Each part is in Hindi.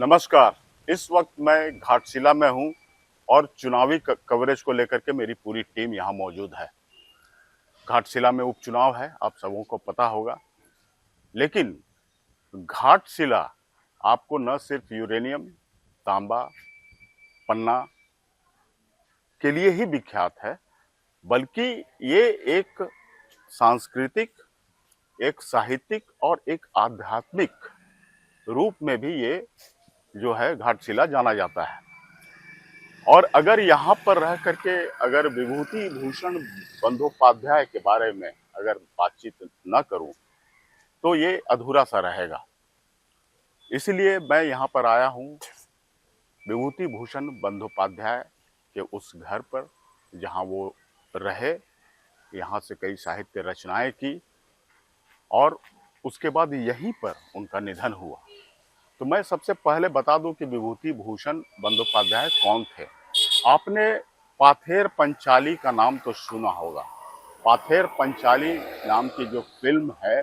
नमस्कार। इस वक्त मैं घाटशिला में हूं और चुनावी कवरेज को लेकर के मेरी पूरी टीम यहां मौजूद है। घाटशिला में उपचुनाव है, आप सबों को पता होगा। लेकिन घाटशिला आपको न सिर्फ यूरेनियम, तांबा, पन्ना के लिए ही विख्यात है, बल्कि ये एक सांस्कृतिक, एक साहित्यिक और एक आध्यात्मिक रूप में भी ये जो है घाटशिला जाना जाता है। और अगर यहाँ पर रह करके अगर विभूति भूषण बंदोपाध्याय के बारे में अगर बातचीत न करूं तो ये अधूरा सा रहेगा। इसलिए मैं यहाँ पर आया हूँ विभूति भूषण बंदोपाध्याय के उस घर पर जहाँ वो रहे, यहाँ से कई साहित्य रचनाएं की और उसके बाद यहीं पर उनका निधन हुआ। तो मैं सबसे पहले बता दूं कि विभूति भूषण बंदोपाध्याय कौन थे। आपने पाथेर पंचाली का नाम तो सुना होगा। पाथेर पंचाली नाम की जो फिल्म है,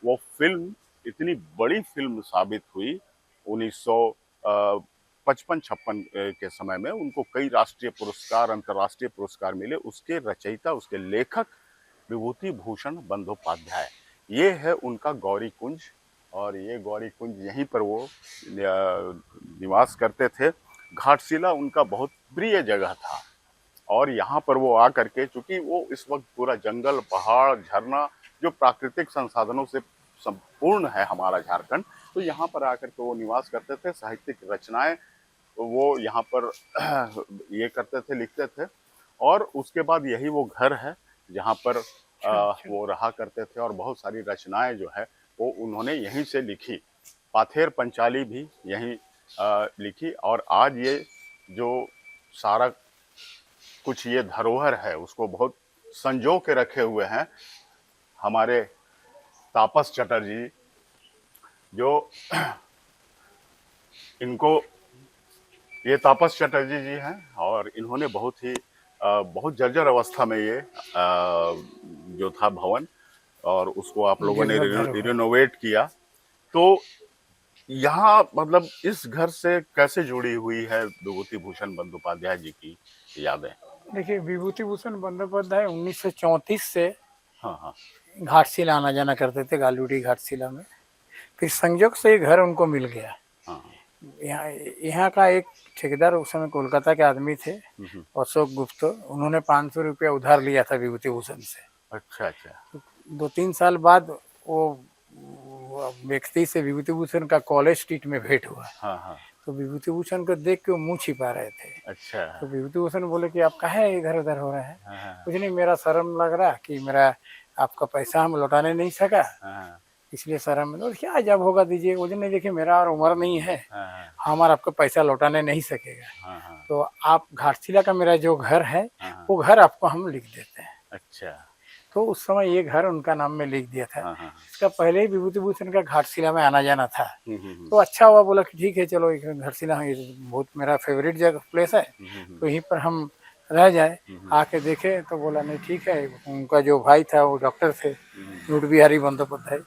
वो फिल्म इतनी बड़ी फिल्म साबित हुई 1955-56 के समय में। उनको कई राष्ट्रीय पुरस्कार, अंतर्राष्ट्रीय पुरस्कार मिले। उसके रचयिता, उसके लेखक विभूति भूषण बंदोपाध्याय। ये है उनका गौरी कुंज, और ये गौरी कुंज यहीं पर वो निवास करते थे। घाटशिला उनका बहुत प्रिय जगह था और यहाँ पर वो आकर के, चूंकि वो इस वक्त पूरा जंगल, पहाड़, झरना, जो प्राकृतिक संसाधनों से संपूर्ण है हमारा झारखंड, तो यहाँ पर आकर के वो निवास करते थे। साहित्यिक रचनाएं वो यहाँ पर ये करते थे, लिखते थे। और उसके बाद यही वो घर है जहाँ पर वो रहा करते थे और बहुत सारी रचनाएं जो है वो उन्होंने यहीं से लिखी। पाथेर पंचाली भी यहीं लिखी। और आज ये जो सारा कुछ ये धरोहर है उसको बहुत संजो के रखे हुए हैं हमारे तापस चटर्जी, जो इनको, ये तापस चटर्जी जी हैं और इन्होंने बहुत जर्जर अवस्था में ये जो था भवन, और उसको आप लोगों ने रिनोवेट किया। तो यहाँ मतलब इस घर से कैसे जुड़ी हुई है विभूति भूषण बंदोपाध्याय जी की यादें? देखिए, विभूति भूषण बंदोपाध्याय 1934 से हाँ घाटशिला आना जाना करते थे, गालूडी घाटशिला में। फिर संयोग से ये घर उनको मिल गया। हाँ। यहाँ का एक ठेकेदार उस समय कोलकाता के आदमी थे, अशोक गुप्ता। उन्होंने 500 रुपया उधार लिया था विभूति भूषण से। अच्छा। 2-3 साल बाद वो व्यक्ति से विभूति भूषण का कॉलेज स्ट्रीट में भेंट हुआ। हाँ। तो विभूति भूषण को देख के वो मुंह छिपा रहे थे। अच्छा। तो विभूति भूषण बोले कि आप काहे इधर उधर हो रहे हैं? कुछ नहीं, मेरा शर्म लग रहा कि मेरा आपका पैसा हम लौटाने नहीं सका, इसलिए शर्म में। क्या जब होगा दीजिए। वो नहीं, देखिए मेरा और उम्र नहीं है, हमारा आपका पैसा लौटाने नहीं सकेगा। तो आप घाटशिला का मेरा जो घर है वो घर आपको हम लिख देते हैं। अच्छा। तो उस समय ये घर उनका नाम में लिख दिया था। इसका पहले ही विभूति भूषण का घाटशिला में आना जाना था। तो अच्छा हुआ, बोला कि ठीक है चलो घाटशिला बहुत मेरा फेवरेट जगह प्लेस है, तो यहीं पर हम रह जाए। आके देखे तो बोला नहीं ठीक है। उनका जो भाई था वो डॉक्टर थे, नूट बिहारी बंदोपाध्याय।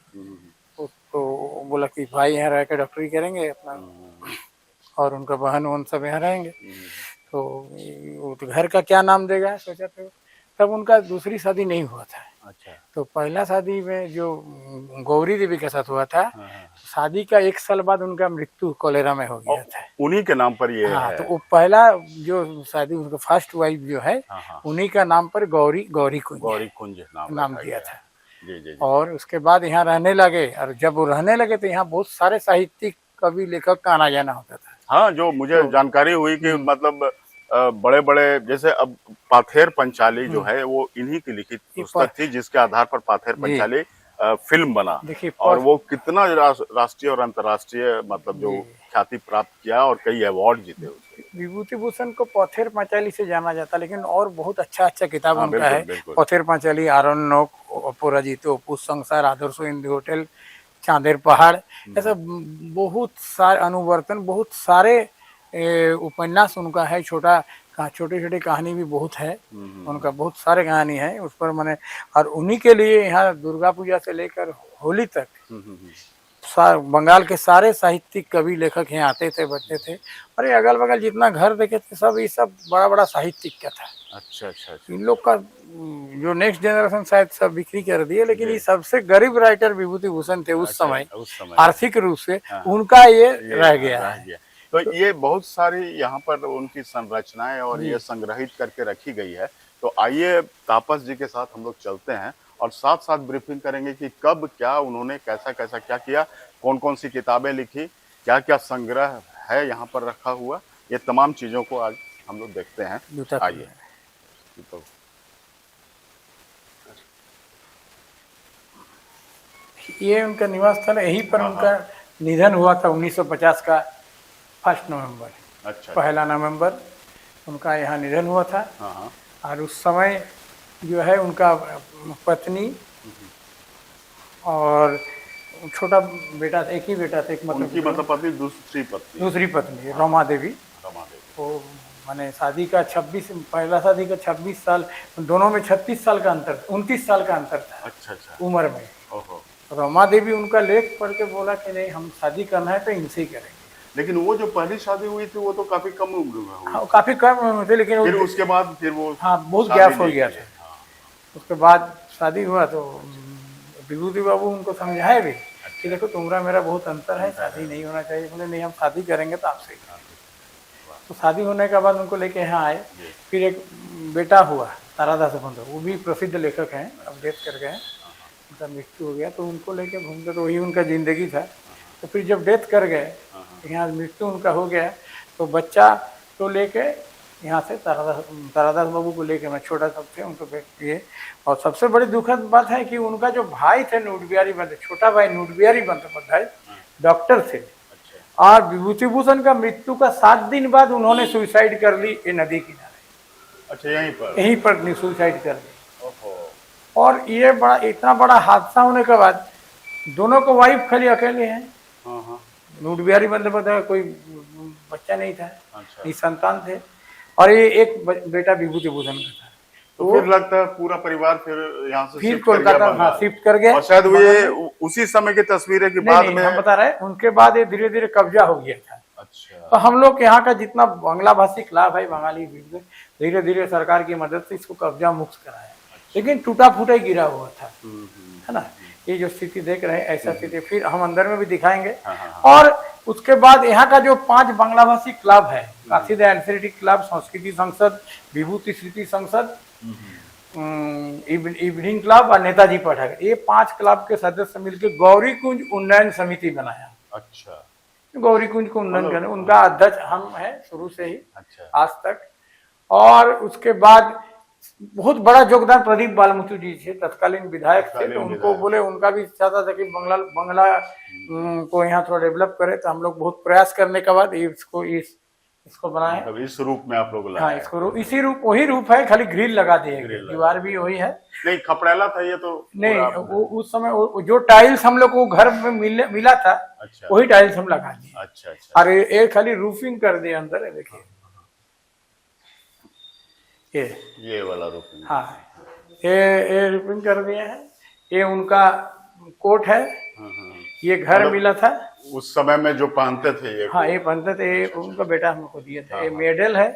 तो बोला कि भाई यहाँ रह के डॉक्टरी करेंगे अपना, और उनका बहन वहन सब यहाँ रहेंगे। तो घर का क्या नाम देगा सोचा। तो तब उनका दूसरी शादी नहीं हुआ था। अच्छा। तो पहला शादी में जो गौरी देवी के साथ हुआ था, शादी का 1 साल बाद उनका मृत्यु कोलेरा में हो गया था। उन्हीं के नाम पर ये है। तो वो पहला जो शादी, उनका फर्स्ट वाइफ जो है, उन्हीं का नाम पर गौरी कुंज नाम दिया था। जी। और उसके बाद यहाँ रहने लगे, और जब वो रहने लगे तो यहाँ बहुत सारे साहित्यिक, कवि, लेखक का आना जाना होता था। हाँ, जो मुझे जानकारी हुई कि मतलब बड़े बड़े, जैसे अब पाथेर पंचाली जो है वो इन्हीं की लिखित पुस्तक थी, जिसके आधार पर पाथेर पंचाली फिल्म बना। और वो कितना राष्ट्रीय और अंतर्राष्ट्रीय मतलब जो ख्याति प्राप्त किया और कई अवार्ड जीते उसके। विभूति भूषण को पाथेर पंचाली से जाना जाता, लेकिन और बहुत अच्छा किताब उनका है। पाथेर पंचाली, आरण्यक, अपराजितो, संसार, आदर्श, हिंदी होटल, चांदेर पहाड़, ऐसा बहुत सारे अनुवर्तन, बहुत सारे उपन्यास उनका है। छोटे छोटे कहानी भी बहुत है उनका, बहुत सारे कहानी है उस पर मैंने। और उन्हीं के लिए यहाँ दुर्गा पूजा से लेकर होली तक बंगाल के सारे साहित्यिक कवि लेखक यहाँ आते थे, बैठते थे। और ये अगल बगल जितना घर देखे थे सब ये सब बड़ा बड़ा साहित्यिक का था। अच्छा अच्छा अच्छा। इन लोग का जो नेक्स्ट जनरेशन शायद सब बिक्री कर दिए, लेकिन ये सबसे गरीब राइटर विभूति भूषण थे उस समय, आर्थिक रूप से उनका ये रह गया है। तो ये बहुत सारी यहाँ पर उनकी संरचनाएं और ये संग्रहित करके रखी गई है। तो आइए तापस जी के साथ हम लोग चलते हैं और साथ साथ ब्रीफिंग करेंगे कि कब क्या उन्होंने कैसा कैसा क्या किया, कौन कौन सी किताबें लिखी, क्या क्या संग्रह है यहाँ पर रखा हुआ, ये तमाम चीज़ों को आज हम लोग देखते हैं। आइए। ये उनका निवास स्थल है, यहीं पर उनका निधन हुआ था 1950 का 1 नवंबर। अच्छा। 1 नवंबर उनका यहाँ निधन हुआ था। हाँ। और उस समय जो है उनका पत्नी और छोटा बेटा था, एक ही बेटा था, एक उनकी मतलब पत्नी दूसरी पत्नी रमा देवी। वो मैंने शादी का 26 पहला शादी का 26 साल, दोनों में 36 साल का अंतर, 29 साल का अंतर था। अच्छा अच्छा। उम्र में। रमा देवी उनका लेख पढ़ के बोला कि नहीं हम शादी करना है तो इनसे ही करेंगे। लेकिन वो जो पहली शादी हुई थी वो तो काफी कम उम्र में हुई। हाँ, काफी कम उम्र थी, लेकिन फिर उसके बाद फिर वो बहुत गैप हो गया था। उसके बाद शादी हुआ तो विभूति बाबू उनको समझाए भी कि देखो तुम्हारा मेरा बहुत अंतर है, शादी नहीं होना चाहिए। बोले नहीं हम शादी करेंगे तो आपसे। तो शादी होने के बाद उनको लेके यहाँ आए। फिर एक बेटा हुआ तारादास बंधु, वो भी प्रसिद्ध लेखक हैं, अब डेथ कर गए, उनका मृत्यु हो गया। तो उनको लेके घूमते तो वही उनका जिंदगी था। तो फिर जब डेथ कर गए, यहाँ मृत्यु उनका हो गया, तो बच्चा तो लेके यहाँ से तारादास बाबू को लेके, मैं छोटा सब थे उनको किए। और सबसे बड़ी दुखद बात है कि उनका जो भाई थे नूट बिहारी बंद, छोटा भाई नूट बिहारी बंदोपाध्याय डॉक्टर थे। और विभूति भूषण का मृत्यु का 7 दिन बाद उन्होंने सुसाइड कर ली ये नदी किनारे। अच्छा, यहीं पर सुसाइड कर ली। और ये बड़ा इतना बड़ा हादसा होने के बाद दोनों को वाइफ खाली अकेले हैं। नूट बिहारी बंदोपाध्याय कोई बच्चा नहीं था, निसंतान थे। और ये एक बेटा विभूति भूषण का था। तो फिर लगता है पूरा परिवार फिर यहाँ से फिर कोलकाता शिफ्ट कर गया। और शायद वो ये उसी समय की तस्वीर है कि बाद में हम बता रहे हैं उनके बाद ये धीरे धीरे कब्जा हो गया था। अच्छा। तो हम लोग यहाँ का जितना बांग्ला भाषी क्लब है बंगाली, धीरे धीरे सरकार की मदद से इसको कब्जा मुक्त कराया। लेकिन टूटा फूटा ही गिरा हुआ था, है ना। ये जो स्थिति देख रहे हैं ऐसा स्थिति, फिर हम अंदर में भी दिखाएंगे। और उसके बाद यहाँ का जो 5 बांग्ला भाषी क्लब है, काशी दयाल क्लब, संस्कृति संसद, विभूति स्मृति संसद, इवनिंग क्लब और नेताजी पाठक, ये 5 क्लब के सदस्य मिलकर गौरी कुंज उन्नयन समिति बनाया। अच्छा। गौरी कुंज को उन्नयन करने उनका अध्यक्ष हम है शुरू से ही आज तक। और उसके बाद बहुत बड़ा योगदान प्रदीप बालमुथु जी थे, तत्कालीन विधायक थे। तो उनको बोले, उनका भी इच्छा था कि बंगला को यहाँ थोड़ा डेवलप करे। तो हम लोग बहुत प्रयास करने के बाद इसको बनाए। इस रूप में आप लोग लाए? हाँ, इसको इसी रूप, वही रूप है, खाली ग्रिल लगा दिए, दीवार भी वही है। नहीं, खपड़ेला था ये तो नहीं, वो उस समय जो टाइल्स हम लोग को घर में मिला था, वही टाइल्स हम लगा दिए। अच्छा। और ये खाली रूफिंग कर दिए अंदर, देखिए ये वाला रूपिंग। हाँ, ये रूपिंग कर दिए हैं। ये उनका कोट है। ये घर मिला था उस समय में जो पहनते थे ये। हाँ, ये पहनते थे। ये उनका बेटा हमको दिए थे। ये मेडल है।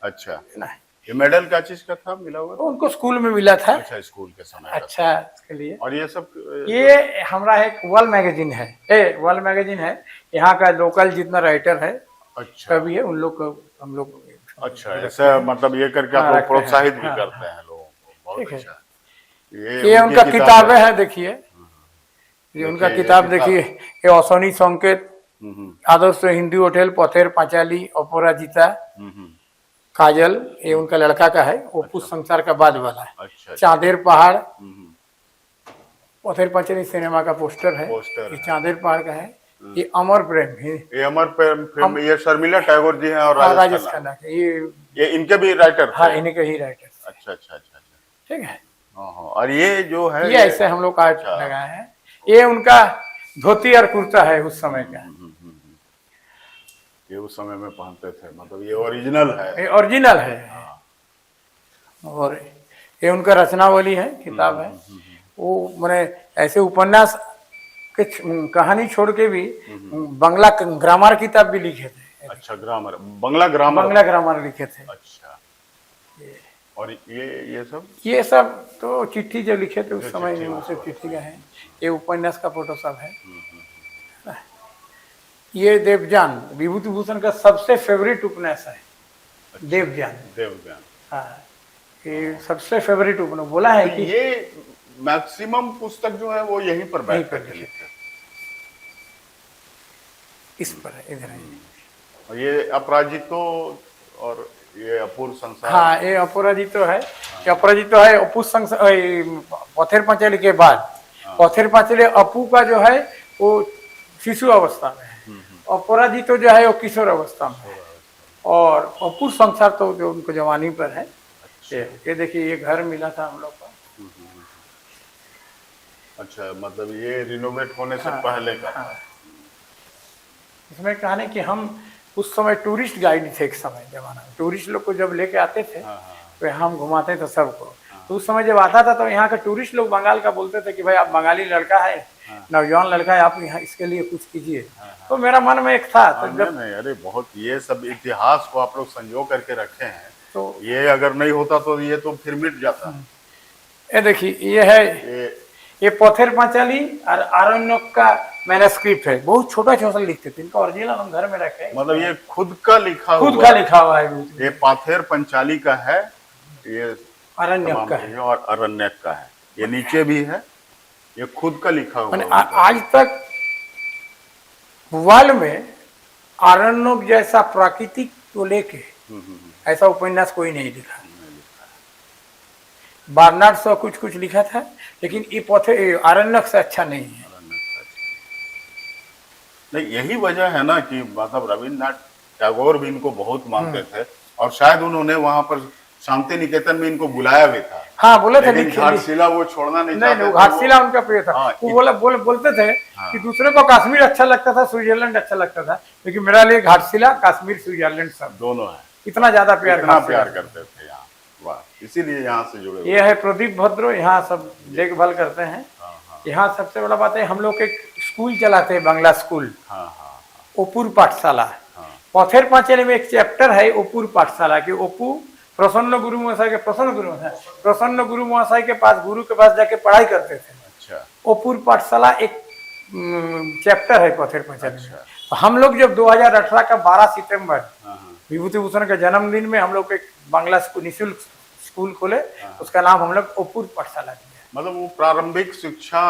अच्छा ना, ये मेडल क्या चीज का था मिला हुआ? उनको स्कूल में मिला था। अच्छा, स्कूल के समय। अच्छा, इसके लिए। और ये सब ये हमारा एक वर्ल्ड मैगजीन है, वर्ल्ड मैगजीन है। यहाँ का लोकल जितना राइटर है, अच्छा, कभी है, उन लोग को हम लोग। अच्छा, ऐसा मतलब ये करके आप लोग प्रोत्साहित भी करते हैं लोगों को। बहुत अच्छा। ये उनका किताबें हैं, देखिए। ये उनका किताब देखिए। ये ओसोनी संकेत, आदर्श हिंदी होटल, पथेर पांचाली, अपराजिता, काजल, ये उनका लड़का का है। वो पुष्प संसार का बाद वाला है। अच्छा। चांदेर पहाड़, पथेर पांचाली सिनेमा का पोस्टर है। ये चांदेर पहाड़ का है। ये अमर प्रेम है। ये अमर प्रेम ये शर्मिला टैगोर जी हैं और राजेश खन्ना के। ये इनके भी राइटर? हाँ, इनके ही राइटर। अच्छा। ठीक है। और ये जो है ये ऐसे हम लोग आज लगाए हैं। ये उनका धोती और कुर्ता है उस समय का। ये उस समय में पहनते थे, मतलब ये ओरिजिनल है। ये ओरिजिनल है। और ये उनका रचनावली है, किताब है। वो मैंने ऐसे उपन्यास कुछ कहानी छोड़ के भी बंगला ग्रामर किताब भी लिखे थे। अच्छा, ग्रामर, बंगला ग्रामर लिखे थे। अच्छा। और ये सब तो चिट्ठी जो लिखे थे उस समय में, उसे चिट्ठी का है। ये उपन्यास का फोटो सब है। ये देवजान विभूति भूषण का सबसे फेवरेट उपन्यास है। अच्छा, देवजान। हाँ, ये सबसे फेवरेट उपन्यास बोला है। तो कि ये मैक्सिमम पुस्तक जो है वो यहीं पर बैठ कर लिखते हैं। इस पर है, इधर है। और ये अपराजितो और ये अपूर्व संसार। हाँ, ये अपराजितो है। ये अपराजितो है अपूर्व संसार, पथेर पांचाली के बाद। पथेर पांचाली अपू का जो है वो शिशु अवस्था में है, अपराजितो जो है वो किशोर अवस्था में है, और अपूर्व संसार तो जो उनको जवानी पर है। ये देखिए, ये घर मिला था हम लोग को। अच्छा, मतलब ये रिनोवेट होने से पहले का। इसमें कहानी कि हम उस समय टूरिस्ट गाइड थे। एक समय जमाना में टूरिस्ट लोग को जब लेके आते थे तो हम घुमाते थे सबको। तो उस समय जब आता था तो यहाँ का टूरिस्ट लोग बंगाल का बोलते थे कि भाई आप बंगाली लड़का है, नौजवान लड़का है, आप यहाँ इसके लिए कुछ कीजिए। तो मेरा मन में एक था। तो जब अरे बहुत, ये सब इतिहास को आप लोग संजो करके रखे हैं, तो ये अगर नहीं होता तो ये तो फिर मिट जाता। ये देखिए, ये है ये पथेर पांचाली और आरण्यक का मैन्युस्क्रिप्ट है। बहुत छोटा छोटा लिखते थे। इनका ओरिजिनल हम घर में रखे। मतलब ये खुद का लिखा हुआ है। ये पाथेर पंचाली का है, ये अरण्यक का है और अरण्यक का है। ये नीचे भी है, ये खुद का लिखा हुआ। आज तक वर्ल्ड में आरण्यक जैसा प्राकृतिक को लेके ऐसा उपन्यास कोई नहीं लिखा। बार्नार्ड शॉ कुछ लिखा था, लेकिन ये आरण्यक से अच्छा नहीं है। नहीं, यही वजह है ना कि मतलब रविन्द्रनाथ टैगोर भी इनको बहुत मानते थे, और शायद उन्होंने वहां पर शांति निकेतन में इनको बुलाया भी था। हाँ, बोला था। घाटशिला वो छोड़ना नहीं चाहते। घाटशिला उनका प्रिय था। वो बोलते थे कि दूसरे को कश्मीर अच्छा लगता था, स्विट्जरलैंड अच्छा लगता था, लेकिन मेरा लिए घाटशिला, कश्मीर, स्विट्जरलैंड सब दोनों है। इतना ज्यादा प्यार करते थे यहाँ। वाह, इसीलिए यहाँ से जुड़े। ये है प्रदीप भद्रो, यहाँ सब देखभाल करते हैं। यहाँ सबसे बड़ा बात है, हम लोग एक स्कूल चलाते हैं, बांग्ला स्कूल, ओपुर पाठशाला। पथेर पांचाली में एक चैप्टर है ओपुर पाठशाला की। ओपू प्रसन्न गुरु महाशय के पास, गुरु के पास जाके पढ़ाई करते थे। अच्छा। ओपुर पाठशाला एक चैप्टर है पथेर पांचाली में। तो हम लोग जब 2018 का 12 सितंबर विभूति भूषण के जन्मदिन में हम लोग एक बांग्ला स्कूल, निःशुल्क स्कूल खोले। उसका नाम हम लोग ओपुर पाठशाला दिया। मतलब वो प्रारंभिक शिक्षा,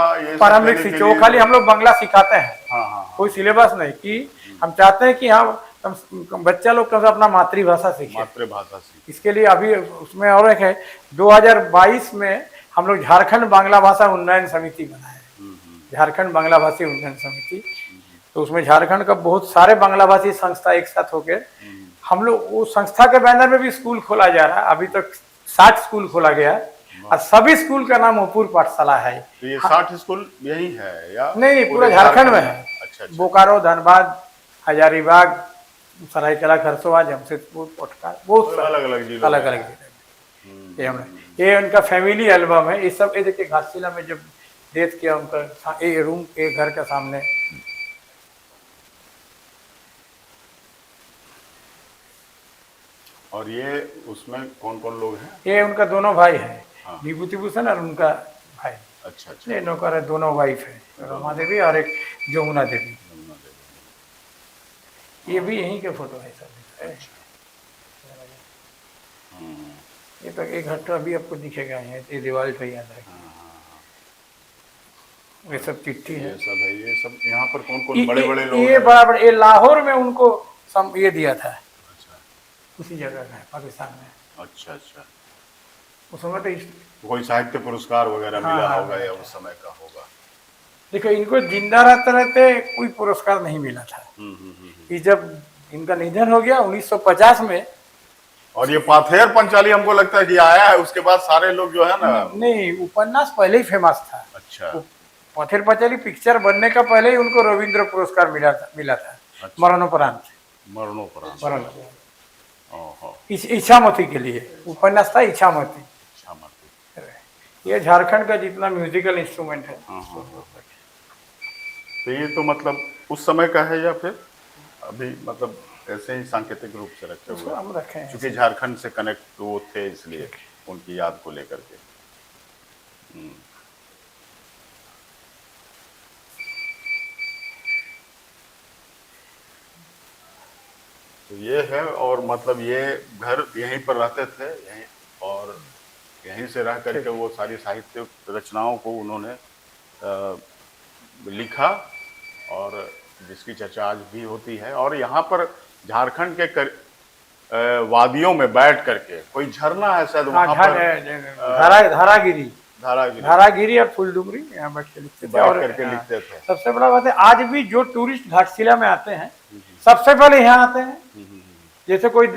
वो खाली हम लोग बांग्ला सिखाते हैं। कोई सिलेबस नहीं, कि हम चाहते हैं कि हाँ बच्चा लोग कम से अपना मातृभाषा सीखे। इसके लिए अभी उसमें और एक है, 2022 में हम लोग झारखंड बांग्ला भाषा उन्नयन समिति बनाए। झारखंड बांग्ला भाषी उन्नयन समिति। तो उसमें झारखंड का बहुत सारे बांग्ला भाषी संस्था एक साथ होकर हम लोग, वो संस्था के बैनर में भी स्कूल खोला जा रहा है। अभी तक 60 स्कूल खोला गया, और सभी स्कूल का नाम ओपुर पाठशाला है। तो ये 60 स्कूल यही है या नहीं, पूरा झारखंड में है। अच्छा। बोकारो, धनबाद, हजारीबाग, सरायकेला, खरसोवा, जमशेदपुर, पोटका, बहुत अलग जिले। ये उनका फैमिली एल्बम है। ये सब ये देखिए, घाटशिला में जब डेथ किया उनका, ये रूम के घर के सामने। और ये उसमें कौन कौन लोग हैं? ये उनका दोनों भाई हैं, विभूति भूषण और उनका भाई। अच्छा। ये नौकर है, दोनों वाइफ है, रमा देवी और एक जमुना देवी। ये भी यहीं के फोटो है सब। ये तो एक घंटा अभी आपको दिखेगा, ये दीवार पे याद रखें। ये सब चिट्ठी है। ये सब यहाँ पर कौन कौन बड़े लोग? ये बड़ा, ये लाहौर में उनको ये दिया था। अच्छा। उसी जगह का है, पाकिस्तान में। अच्छा। उस समय तो कोई साहित्य पुरस्कार वगैरह मिला होगा या उस समय का होगा। देखो, इनको जिंदा रहते कोई पुरस्कार नहीं मिला था। ये जब इनका निधन हो गया 1950 में, और ये पाथेर पंचाली हमको लगता है कि आया है उसके बाद सारे लोग जो है ना। नहीं, उपन्यास पहले ही फेमस था। अच्छा। पथेर पंचाली पिक्चर बनने का पहले ही उनको रविंद्र पुरस्कार मिला था। अच्छा। मरणोपरांत। इच्छामती के लिए उपन्यास था, इच्छामती। ये झारखंड का जितना म्यूजिकल इंस्ट्रूमेंट है। तो ये तो मतलब उस समय का है या फिर अभी मतलब ऐसे ही सांकेतिक रूप से रखे उसको हुए हैं? हम रखे हैं क्योंकि ऐसे। झारखंड से कनेक्ट वो थे इसलिए ठीक है। उनकी याद को लेकर के। हम्म। तो ये है और मतलब ये घर यहीं पर रहते थे यहीं, और यहीं से रह करके ठीक। वो सारी साहित्य रचनाओं को उन्होंने लिखा, और जिसकी चर्चा आज भी होती है। और यहाँ पर झारखंड के वादियों में बैठ करके कोई झरना है शायद हाँ, वहां पर, धारागिरी, धारागिरी में धारागिरी और फुलडुमरी यहाँ बैठ के लिखते थे। बैठ और करके लिखते थे। सबसे बड़ा बात है, आज भी जो टूरिस्ट घाटशिला में आते हैं सबसे पहले यहाँ आते हैं। जैसे कोई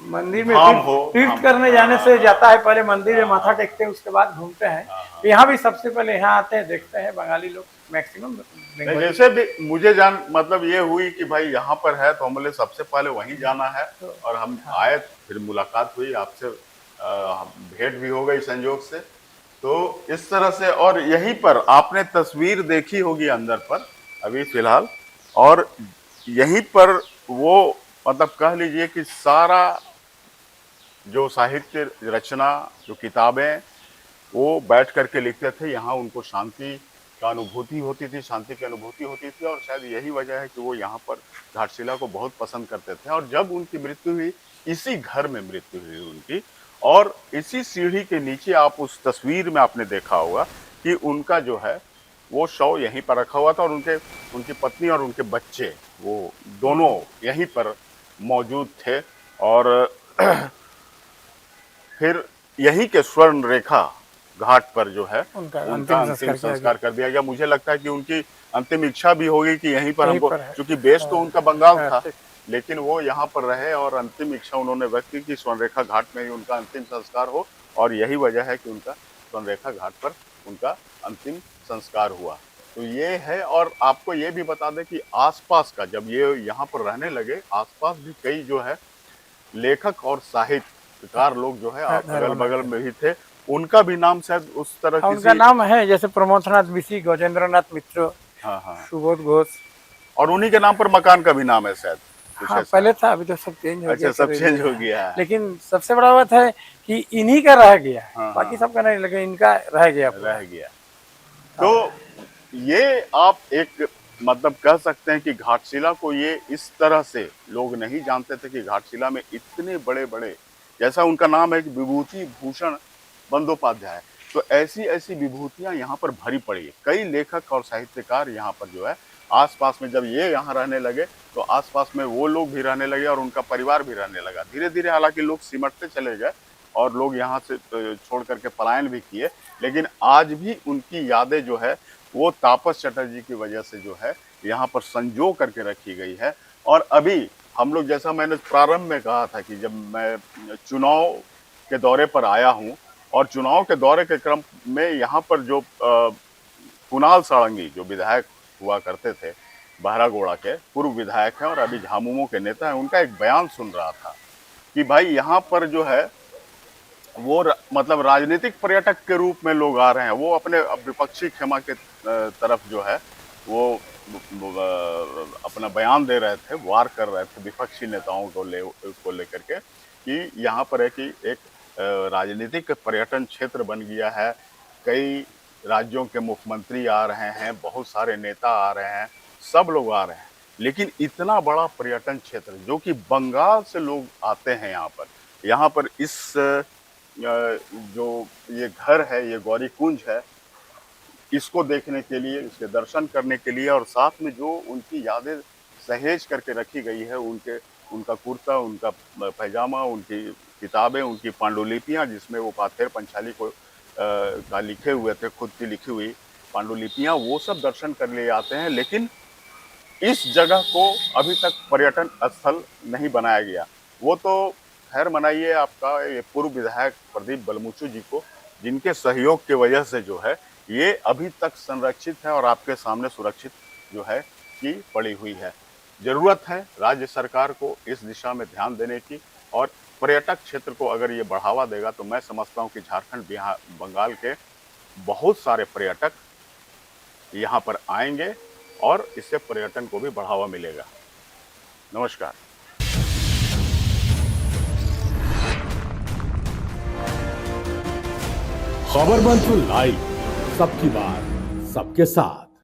मंदिर में धाम हो, तीर्थ धाम, करने हाँ, जाने हाँ, से हाँ, जाता है, पहले मंदिर में माथा हाँ, टेकते हैं, उसके बाद घूमते हैं। हाँ। तो यहाँ भी सबसे पहले यहाँ आते हैं, देखते हैं बंगाली लोग मैक्सिमम। नहीं, जैसे भी मुझे जान मतलब ये हुई कि भाई यहाँ पर है तो हम बोले सबसे पहले वहीं जाना है, और हम आए, फिर मुलाकात हुई आपसे, भेंट भी हो गई संयोग से। तो इस तरह से, और यहीं पर आपने तस्वीर देखी होगी अंदर पर अभी फिलहाल, और यहीं पर वो मतलब कह लीजिए कि सारा जो साहित्य रचना, जो किताबें वो बैठ करके लिखते थे, यहाँ उनको शांति का अनुभूति होती थी, शांति की अनुभूति होती थी, और शायद यही वजह है कि वो यहाँ पर घाटशिला को बहुत पसंद करते थे। और जब उनकी मृत्यु हुई, इसी घर में मृत्यु हुई उनकी, और इसी सीढ़ी के नीचे आप उस तस्वीर में आपने देखा होगा कि उनका जो है वो शव यहीं पर रखा हुआ था, और उनकी पत्नी और उनके बच्चे वो दोनों यहीं पर मौजूद थे। और फिर यहीं के स्वर्ण रेखा घाट पर जो है उनका उनका अंतिम संस्कार कर दिया गया। मुझे लगता है कि उनकी अंतिम इच्छा भी होगी कि यहीं पर हमको, पर है। क्योंकि बेस तो उनका बंगाल था, ठीक। लेकिन वो यहाँ पर रहे, और अंतिम इच्छा उन्होंने व्यक्त की कि स्वर्णरेखा घाट में ही उनका अंतिम संस्कार हो, और यही वजह है कि उनका स्वर्णरेखा घाट पर उनका अंतिम संस्कार हुआ। तो ये है। और आपको ये भी बता दें कि आसपास का, जब ये यहाँ पर रहने लगे, आसपास भी कई जो है लेखक और साहित्यकार लोग जो है अगल बगल में ही थे, उनका भी नाम शायद उस तरह हाँ, उनका नाम है, जैसे प्रमोदनाथ मिश्र, गजेंद्र नाथ मित्र, हाँ हाँ, सुबोध घोष, और उन्हीं के नाम पर मकान का भी नाम है शायद। हाँ, पहले था, अभी तो सब चेंज हो गया। अच्छा, सब चेंज हो गया है। लेकिन सबसे बड़ा बात है कि इन्हीं का रह गया, हाँ, बाकी हाँ, सबका नहीं, लेकिन इनका रह गया, रह गया। तो ये आप एक मतलब कह सकते हैं कि घाटशिला को ये इस तरह से लोग नहीं जानते थे कि घाटशिला में इतने बड़े बड़े, जैसा उनका नाम है कि विभूति भूषण बंदोपाध्याय, तो ऐसी ऐसी विभूतियां यहाँ पर भरी पड़ी है। कई लेखक और साहित्यकार यहाँ पर जो है आसपास में, जब ये यहाँ रहने लगे तो आसपास में वो लोग भी रहने लगे और उनका परिवार भी रहने लगा। धीरे धीरे हालांकि लोग सिमटते चले गए और लोग यहाँ से छोड़ करके पलायन भी किए, लेकिन आज भी उनकी यादें जो है वो तापस चटर्जी की वजह से जो है यहाँ पर संजो करके रखी गई है। और अभी हम लोग, जैसा मैंने प्रारंभ में कहा था कि जब मैं चुनाव के दौरे पर आया हूँ, और चुनाव के दौरे के क्रम में यहाँ पर जो कुणाल सारंगी जो विधायक हुआ करते थे, बहरागोड़ा के पूर्व विधायक हैं और अभी झामुमो के नेता हैं, उनका एक बयान सुन रहा था कि भाई यहाँ पर जो है वो मतलब राजनीतिक पर्यटक के रूप में लोग आ रहे हैं। वो अपने विपक्षी खेमा के तरफ जो है वो अपना बयान दे रहे थे, वार कर रहे थे विपक्षी नेताओं को लेकर के कि यहाँ पर है कि एक राजनीतिक पर्यटन क्षेत्र बन गया है। कई राज्यों के मुख्यमंत्री आ रहे हैं, बहुत सारे नेता आ रहे हैं, सब लोग आ रहे हैं, लेकिन इतना बड़ा पर्यटन क्षेत्र जो कि बंगाल से लोग आते हैं यहाँ पर इस जो ये घर है, ये गौरी कुंज है, इसको देखने के लिए, इसके दर्शन करने के लिए, और साथ में जो उनकी यादें सहेज करके रखी गई है, उनका कुर्ता, उनका पैजामा, उनकी किताबें, उनकी पांडुलिपियां जिसमें वो पाथेर पंचाली को का लिखे हुए थे, खुद की लिखी हुई पांडुलिपियां, वो सब दर्शन कर लिए आते हैं। लेकिन इस जगह को अभी तक पर्यटन स्थल नहीं बनाया गया। वो तो खैर मनाइए आपका ये पूर्व विधायक प्रदीप बलमुचू जी को, जिनके सहयोग की वजह से जो है ये अभी तक संरक्षित है और आपके सामने सुरक्षित जो है कि पड़ी हुई है। जरूरत है राज्य सरकार को इस दिशा में ध्यान देने की, और पर्यटक क्षेत्र को अगर ये बढ़ावा देगा तो मैं समझता हूँ कि झारखंड, बिहार, बंगाल के बहुत सारे पर्यटक यहाँ पर आएंगे और इससे पर्यटन को भी बढ़ावा मिलेगा। नमस्कार। खबर मंच लाइव, सबकी बात सबके साथ।